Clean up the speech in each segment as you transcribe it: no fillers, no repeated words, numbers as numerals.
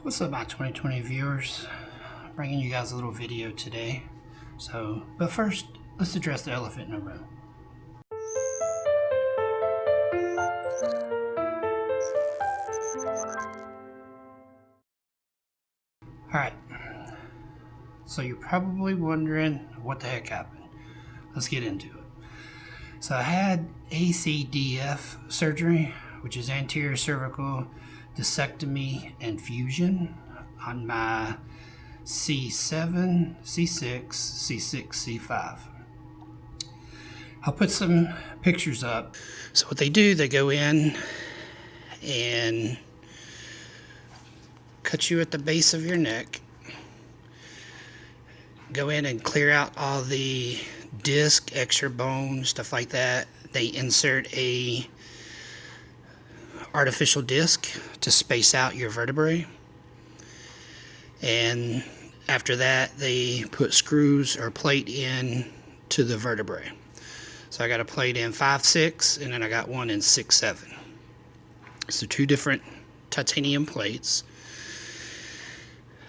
What's up, my 2020 viewers? Bringing you guys a little video today. But first, let's address the elephant in the room. Alright, so you're probably wondering what the heck happened. Let's get into it. So I had ACDF surgery, which is anterior cervical discectomy and fusion on my C7, C6, C6, C5. I'll put some pictures up. So what they do, they go in and cut you at the base of your neck, go in and clear out all the disc, extra bone, stuff like that. They insert a artificial disc to space out your vertebrae, and after that they put screws or plate in to the vertebrae. So I got a plate in 5-6 and then I got one in 6-7. So two different titanium plates.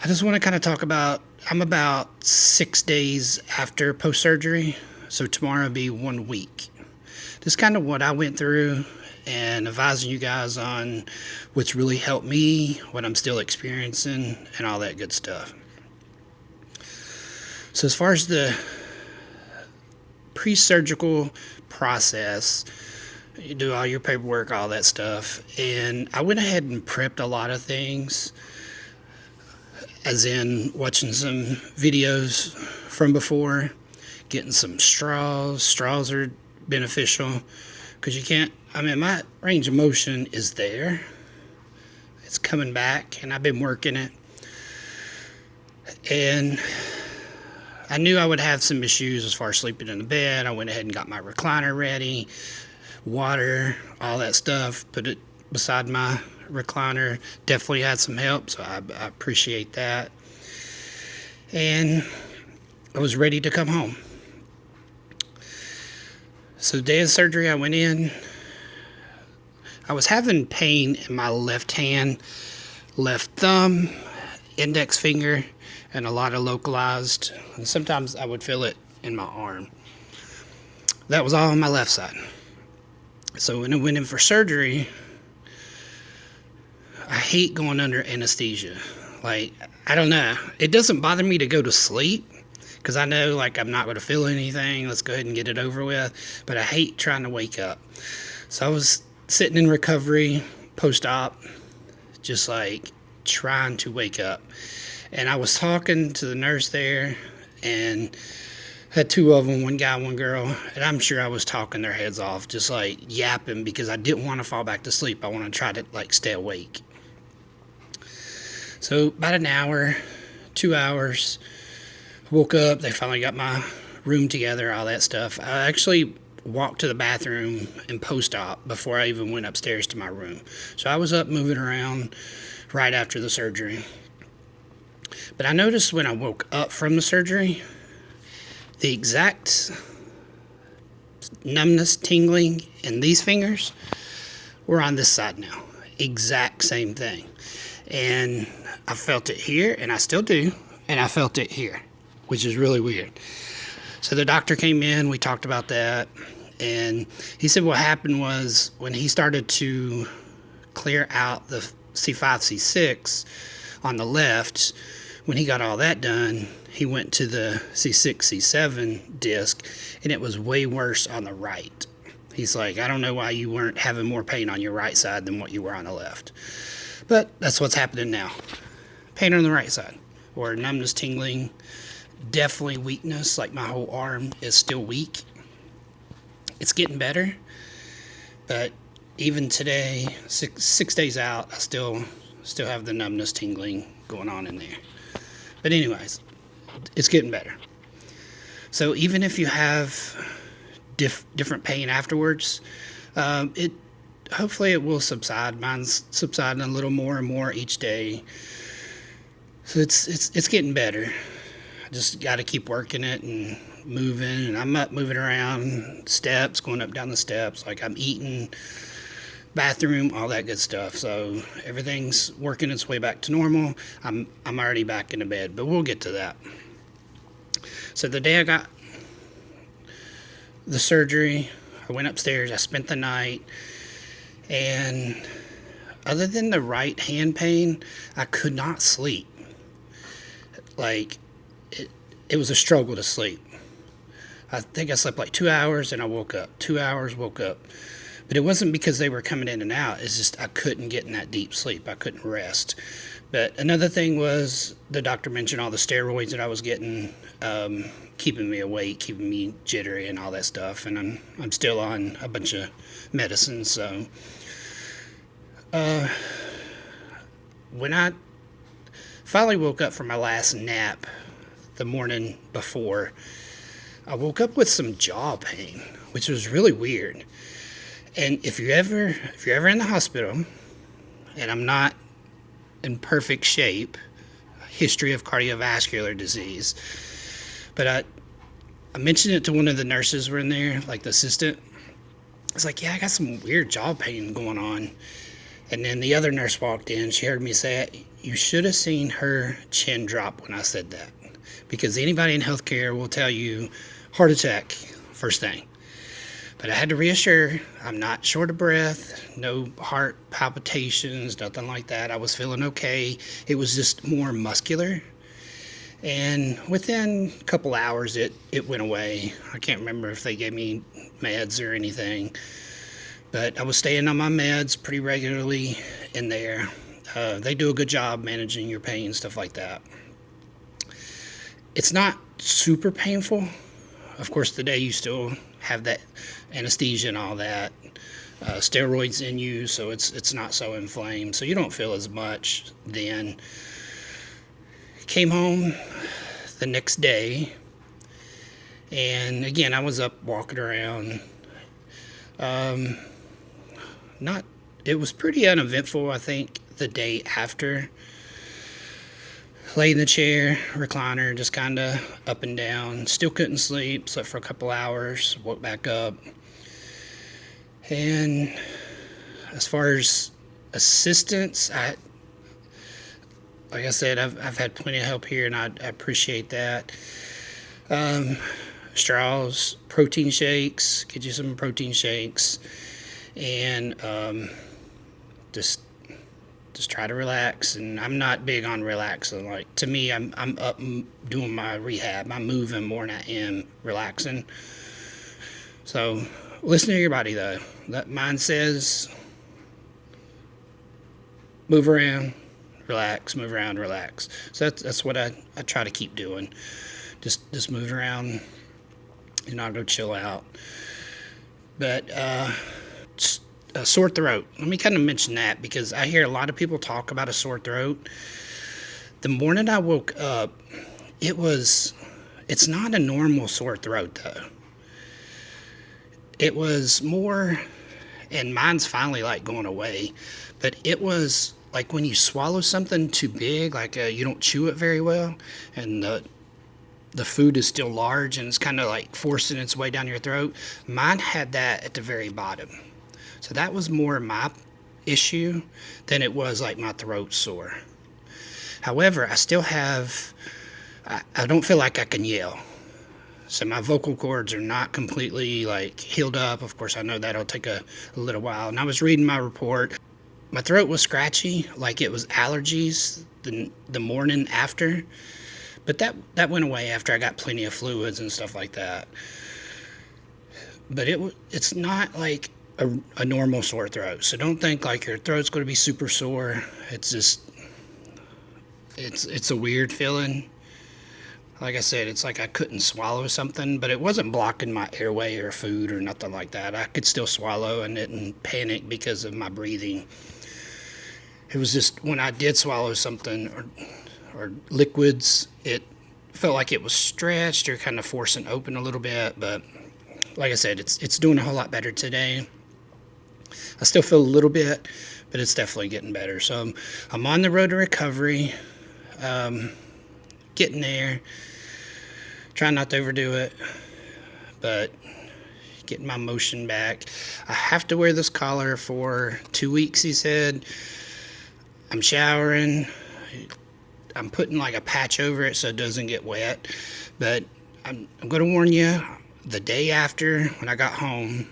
I just want to kind of talk about, I'm about 6 days after post-surgery, so tomorrow will be 1 week. This is kind of what I went through and advising you guys on what's really helped me, what I'm still experiencing, and all that good stuff. So as far as the pre-surgical process, you do all your paperwork, all that stuff, and I went ahead and prepped a lot of things, as in watching some videos from before, getting some straws. Straws are beneficial because you can't, my range of motion is there. It's coming back and I've been working it. And I knew I would have some issues as far as sleeping in the bed. I went ahead and got my recliner ready, water, all that stuff, put it beside my recliner. Definitely had some help, so I appreciate that. And I was ready to come home. So the day of surgery, I went in. I was having pain in my left hand, left thumb, index finger, and a lot of localized, and sometimes I would feel it in my arm. That was all on my left side. So when I went in for surgery, I hate going under anesthesia. Like, I don't know. It doesn't bother me to go to sleep because I know, like, I'm not going to feel anything. Let's go ahead and get it over with. But I hate trying to wake up. So I was sitting in recovery post-op, just like trying to wake up. And I was talking to the nurse there, and had two of them, one guy, one girl, and I'm sure I was talking their heads off, just like yapping because I didn't want to fall back to sleep. I want to try to like stay awake. So about an hour, 2 hours, woke up. They finally got my room together, all that stuff. I actually walked to the bathroom in post-op before I even went upstairs to my room. So I was up moving around right after the surgery. But I noticed when I woke up from the surgery, the exact numbness, tingling in these fingers were on this side now. Exact same thing. And I felt it here, and I still do, and I felt it here, which is really weird. So the doctor came in, we talked about that, and he said what happened was when he started to clear out the C5, C6 on the left, when he got all that done, he went to the C6, C7 disc, and it was way worse on the right. He's like, I don't know why you weren't having more pain on your right side than what you were on the left. But that's what's happening now. Pain on the right side, or numbness, tingling, definitely weakness, like my whole arm is still weak. It's getting better, but even today, six days out, I still have the numbness, tingling going on in there. But anyways, it's getting better. So even if you have different pain afterwards, hopefully it will subside. Mine's subsiding a little more and more each day. So it's getting better. I just got to keep working it and moving. And I'm up moving around steps, going up down the steps. Like I'm eating bathroom, all that good stuff. So everything's working its way back to normal. I'm already back into bed, but we'll get to that. So the day I got the surgery, I went upstairs, I spent the night, and other than the right hand pain, I could not sleep. Like, it was a struggle to sleep. I think I slept like 2 hours and I woke up. 2 hours, woke up. But it wasn't because they were coming in and out. It's just I couldn't get in that deep sleep. I couldn't rest. But another thing was the doctor mentioned all the steroids that I was getting, keeping me awake, keeping me jittery and all that stuff. And I'm still on a bunch of medicines. So when I finally woke up from my last nap the morning before, I woke up with some jaw pain, which was really weird. And if you're ever in the hospital, and I'm not in perfect shape, history of cardiovascular disease, but I mentioned it to one of the nurses who were in there, like the assistant. It's like, yeah, I got some weird jaw pain going on. And then the other nurse walked in. She heard me say it. You should have seen her chin drop when I said that. Because anybody in healthcare will tell you heart attack first thing. But I had to reassure, I'm not short of breath, no heart palpitations, nothing like that. I was feeling okay. It was just more muscular. And within a couple hours, it went away. I can't remember if they gave me meds or anything. But I was staying on my meds pretty regularly in there. They do a good job managing your pain, stuff like that. It's not super painful. Of course, today you still have that anesthesia and all that. Steroids in you, so it's not so inflamed. So you don't feel as much then. Came home the next day. And again, I was up walking around. It was pretty uneventful, I think, the day after. Lay in the chair, recliner, just kind of up and down. Still couldn't sleep, slept for a couple hours, woke back up. And as far as assistance, like I said, I've had plenty of help here, and I appreciate that. Straws, protein shakes, get you some protein shakes, and just try to relax. And I'm not big on relaxing. Like, to me, I'm up doing my rehab. I'm moving more than I am relaxing. So listen to your body, though. That mine says move around, relax, move around, relax. So that's what I try to keep doing. Just move around and I'll go chill out. But a sore throat. Let me kind of mention that because I hear a lot of people talk about a sore throat. The morning I woke up, it's not a normal sore throat though. It was more, and mine's finally like going away, but it was like when you swallow something too big, like you don't chew it very well, and the food is still large and it's kind of like forcing its way down your throat. Mine had that at the very bottom. So that was more my issue than it was like my throat sore. However, I still have, I don't feel like I can yell. So my vocal cords are not completely like healed up. Of course, I know that'll take a little while. And I was reading my report. My throat was scratchy, like it was allergies the morning after. But that went away after I got plenty of fluids and stuff like that. But it's not like a normal sore throat. So don't think like your throat's going to be super sore. It's just, it's a weird feeling. Like I said, it's like I couldn't swallow something, but it wasn't blocking my airway or food or nothing like that. I could still swallow and didn't panic because of my breathing. It was just when I did swallow something or liquids, it felt like it was stretched or kind of forcing open a little bit. But like I said, it's doing a whole lot better today. I still feel a little bit, but it's definitely getting better. So I'm on the road to recovery, getting there, trying not to overdo it. But getting my motion back. I have to wear this collar for 2 weeks, he said. I'm showering. I'm putting like a patch over it so it doesn't get wet. But I'm going to warn you, the day after when I got home,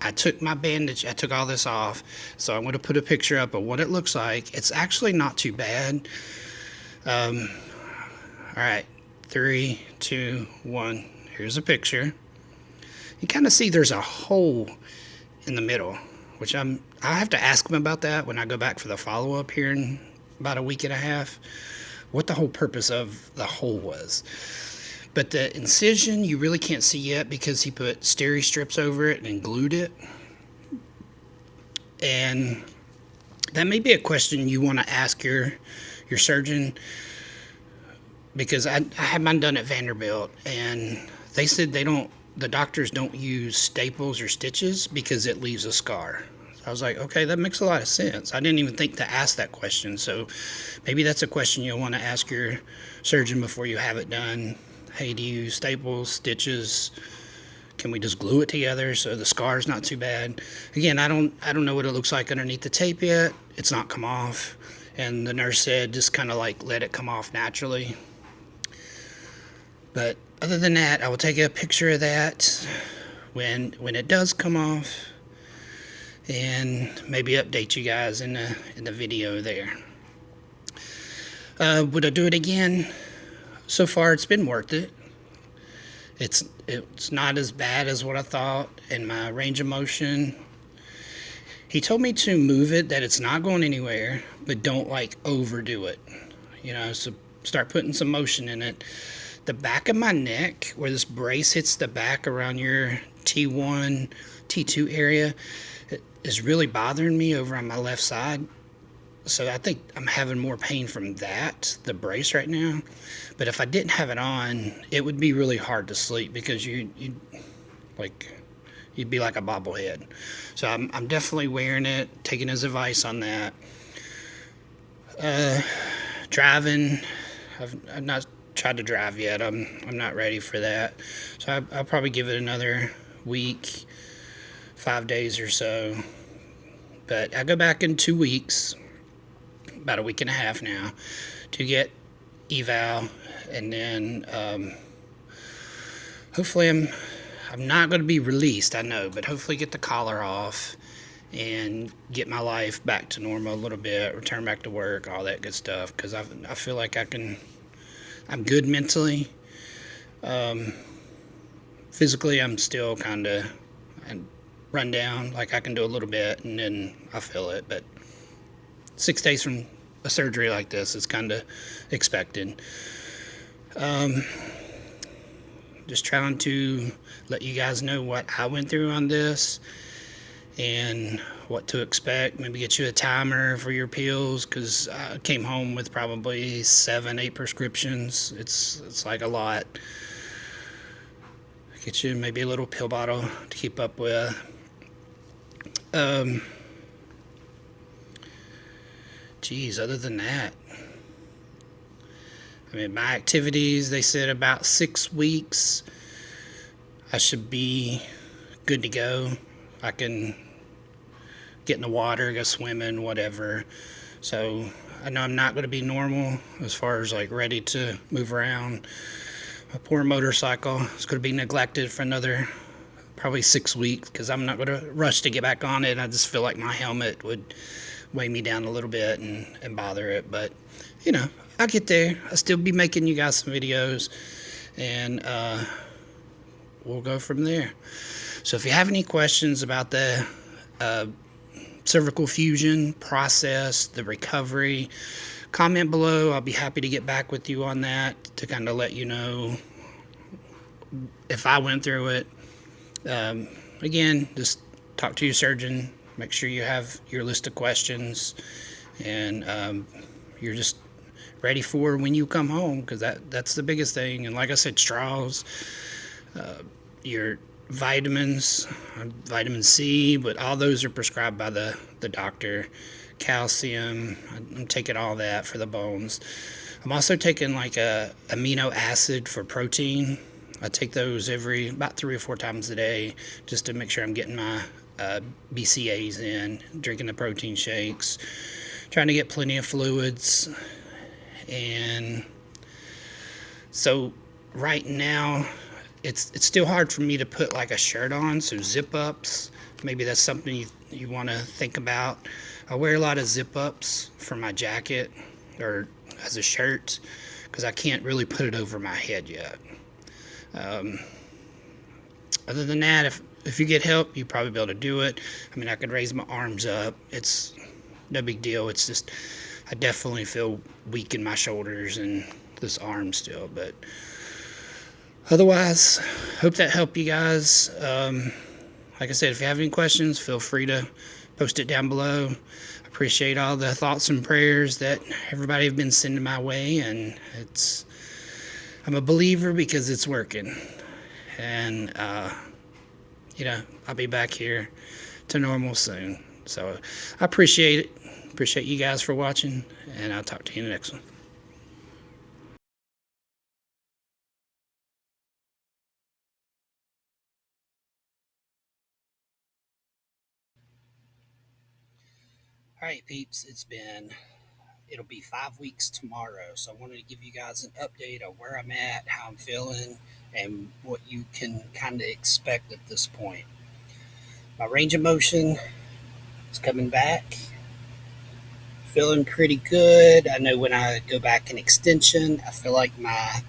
I took my bandage, I took all this off. So I'm going to put a picture up of what it looks like. It's actually not too bad. All right, 3, 2, 1. Here's a picture. You kind of see there's a hole in the middle, which I have to ask him about that when I go back for the follow-up here in about a week and a half, what the whole purpose of the hole was. But the incision you really can't see yet because he put steri strips over it and glued it. And that may be a question you want to ask your surgeon, because I had mine done at Vanderbilt, and they said the doctors don't use staples or stitches because it leaves a scar. So I was like, okay, that makes a lot of sense. I didn't even think to ask that question. So maybe that's a question you'll want to ask your surgeon before you have it done. Hey, do you use staples, stitches? Can we just glue it together so the scar's not too bad? Again, I don't know what it looks like underneath the tape yet. It's not come off. And the nurse said just kind of like let it come off naturally. But other than that, I will take a picture of that when it does come off, and maybe update you guys in the video there. Would I do it again? So far, it's been worth it. It's not as bad as what I thought in my range of motion. He told me to move it, that it's not going anywhere, but don't like overdo it. You know, so start putting some motion in it. The back of my neck, where this brace hits the back around your T1, T2 area, is really bothering me over on my left side. So I think I'm having more pain from that, the brace right now. But if I didn't have it on, it would be really hard to sleep because you'd be like a bobblehead. So I'm definitely wearing it, taking his advice on that. Driving, I've not tried to drive yet. I'm not ready for that. So I'll probably give it another week, 5 days or so. But I go back in 2 weeks, about a week and a half now, to get eval, and then hopefully I'm not going to be released, I know, but hopefully get the collar off and get my life back to normal a little bit, return back to work, all that good stuff, because I feel like I'm good mentally. Physically, I'm still kind of run down, like I can do a little bit and then I feel it, but 6 days from a surgery like this is kind of expected. Just trying to let you guys know what I went through on this and what to expect. Maybe get you a timer for your pills, because I came home with probably 7-8 prescriptions. It's like a lot. Get you maybe a little pill bottle to keep up with. Geez, other than that, I mean, my activities, they said about 6 weeks I should be good to go. I can get in the water, go swimming, whatever. So I know I'm not going to be normal as far as like ready to move around. My poor motorcycle is going to be neglected for another probably 6 weeks, because I'm not going to rush to get back on it. I just feel like my helmet would weigh me down a little bit and bother it. But, you know, I'll get there. I'll still be making you guys some videos, and we'll go from there. So if you have any questions about the cervical fusion process, the recovery, comment below. I'll be happy to get back with you on that to kind of let you know if I went through it. Again, just talk to your surgeon. Make sure you have your list of questions, and you're just ready for when you come home, because that's the biggest thing. And like I said, straws, your vitamins, vitamin C, but all those are prescribed by the doctor. Calcium, I'm taking all that for the bones. I'm also taking like a amino acid for protein. I take those every about 3 or 4 times a day just to make sure I'm getting my BCAs in, drinking the protein shakes, trying to get plenty of fluids. And so right now, it's still hard for me to put like a shirt on, so zip ups, maybe that's something you want to think about. I wear a lot of zip ups for my jacket or as a shirt because I can't really put it over my head yet. Other than that, if you get help, you probably be able to do it. I mean, I could raise my arms up. It's no big deal. It's just I definitely feel weak in my shoulders and this arm still, but otherwise, hope that helped you guys. Like I said, if you have any questions, feel free to post it down below. I appreciate all the thoughts and prayers that everybody have been sending my way, and I'm a believer because it's working. And I'll be back here to normal soon. So I appreciate it. Appreciate you guys for watching, and I'll talk to you in the next one. All right, peeps, it'll be 5 weeks tomorrow, so I wanted to give you guys an update on where I'm at, how I'm feeling, and what you can kind of expect at this point. My range of motion is coming back, feeling pretty good. I know when I go back in extension, I feel like my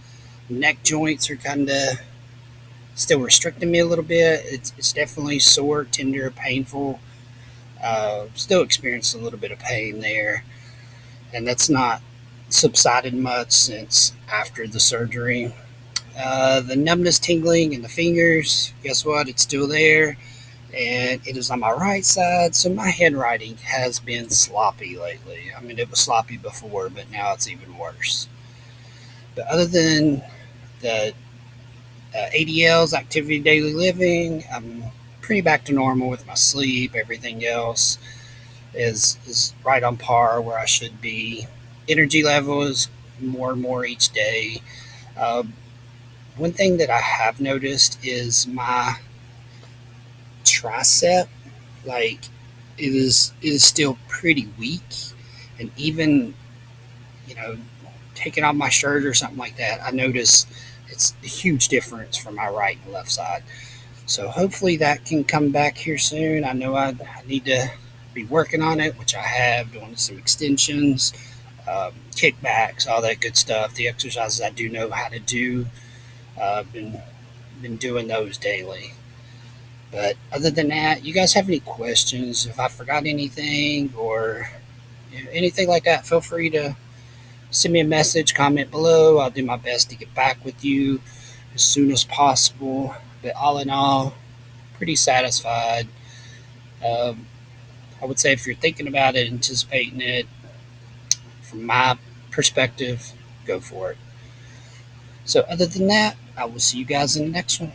neck joints are kind of still restricting me a little bit. It's definitely sore, tender, painful. Still experiencing a little bit of pain there, and that's not subsided much since after the surgery. The numbness, tingling in the fingers, guess what? It's still there, and it is on my right side, so my handwriting has been sloppy lately. I mean, it was sloppy before, but now it's even worse. But other than the ADLs, activity daily living, I'm pretty back to normal with my sleep. Everything else is right on par where I should be. Energy level is more and more each day. One thing that I have noticed is my tricep, like it is still pretty weak, and even taking off my shirt or something like that, I notice it's a huge difference from my right and left side. So hopefully that can come back here soon. I know I need to be working on it, which I have, doing some extensions, kickbacks, all that good stuff. The exercises I do know how to do, I've been doing those daily. But other than that, you guys have any questions? If I forgot anything or anything like that, feel free to send me a message, comment below. I'll do my best to get back with you as soon as possible. But all in all, pretty satisfied. I would say if you're thinking about it, anticipating it, from my perspective, go for it. So other than that, I will see you guys in the next one.